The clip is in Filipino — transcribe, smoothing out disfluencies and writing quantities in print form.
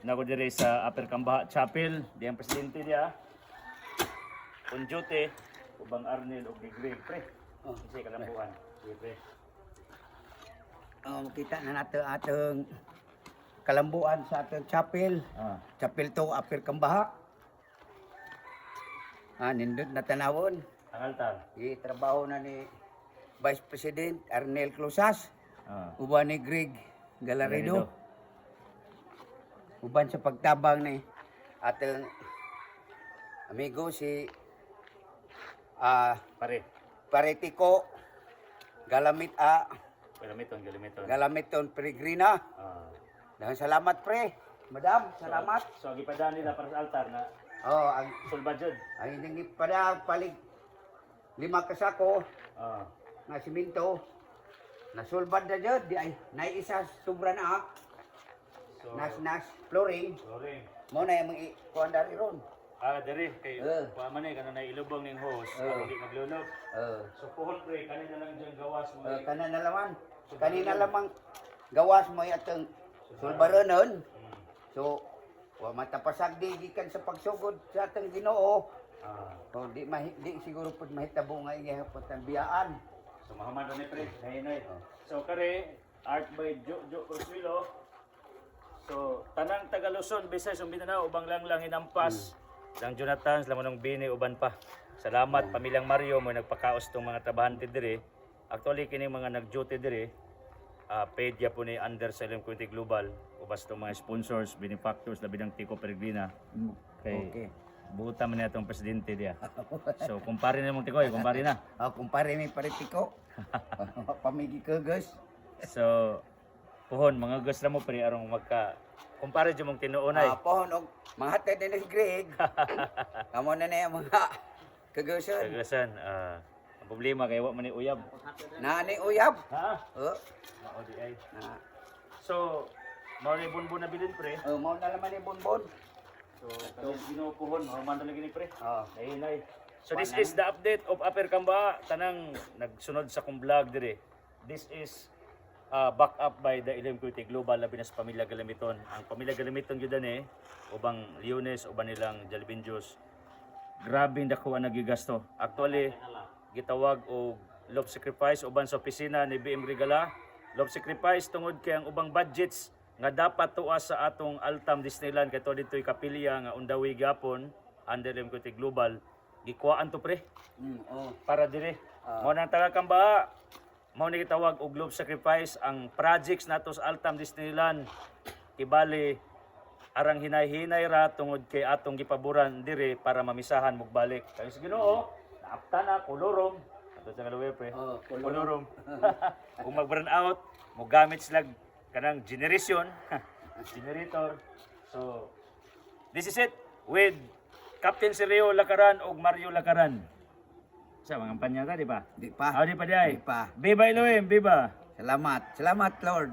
Nako dire sa Upper Cambaha Chapel, di ang presidente dia. Unjote, ubang Arnel og Greg pre. Oh, Kasi kalambuan. Sige pre. Kita na nato atong kalambuan sa atong chapel. Chapel to Upper Cambaha. Nindot na tanawon. Ang altar. Trabaho na ni Vice President Arnel Closas. Uban ni Greg Galarido. Uban sa pagtabang ni atong amigo si Paretiko Galamiton Peregrina. Daghang salamat pre. Madam, salamat. So gipadaan nila para sa altar na ang sulbadjud. ay hindi pada palig 5 kasako nga simento. Nasulbad na jud di ay naisa sobra na. So Nas flooring. Mo na yung kuan dari ron. Diri kay man eh kanang nailubong ning hose hindi maglunok. So puhon pre kanina lang diyan gawas mo. Kanina lamang gawas mo atong sulbaronon. So wa matapasag di gikan sa pagsugod sa atong Ginoo. So di siguro pud mahitabo nga igihapon ang biyaan. So mahuman ra ni pre. Nay. So kare art by Jo Consuelo. So tanang taga Luzon, Visayas, Mindanao ubang lang hinampas. Lang Jonathan, Lamonong Bini, uban pa. Salamat pamilyang Mario mo nagpakaos tong mga trabahante dire. Actually kini mga nag-duty dire. Paid ya po ni under sa Community Global. Ubas tong mga sponsors, benefactors, labi ng Tico Peregrina. Okay. Buta man itong presidente dia. So kumpare na mong Tikoy, kumpare na. Kumpare mi Paretiko. Pamigi Kagos. So puhon mga gus na mo pre arong magka kumpare jud mong tinuunay. Pohon og mga hatid ni Greg. Amo na na mga kagasan. Ang problema kay wa man ni uyab. Nani uyab? Mao di ay. So, mao ni bunbun na bilin pre. Mao na laman ni bonbon. So, kami ginupuhon, mao man lagi ni pre. Nay. So this is the update of Upper Cambaha, tanang nagsunod sa kong vlog dire. This is back up by the Community Global labi na sa pamilya Galamiton. Ang pamilya Galamiton gyud ani ubang Leones uban nilang Jalbinjos. Grabing dako ang nagigasto. Actually gitawag og love sacrifice uban sa opisina ni BM Regala. Love sacrifice tungod kay ang ubang budgets nga dapat tuas sa atong Altam Disneyland kay to ditoy kapilya nga undawi gapon under Community Global. Gikuhaan to pre. Para dire. Mao nang taga Cambaha. Mao ni gitawag og love sacrifice ang projects nato sa Altam Disneyland. Kibali arang hinay-hinay ra tungod kay atong gipaboran dire para mamisahan mog balik. Kay sa Ginoo, naapta na kolorom. Ato sa kalawe pre. Kolorom. Kung mag-burn out, mo gamit sila kanang generation, generator. So this is it with Captain Sergio Lakaran ug Mario Lakaran. Sa mga kampanya ta di ba? Di pa. Di pa di ay. Di pa. Viva Elohim, viva. Salamat. Salamat Lord.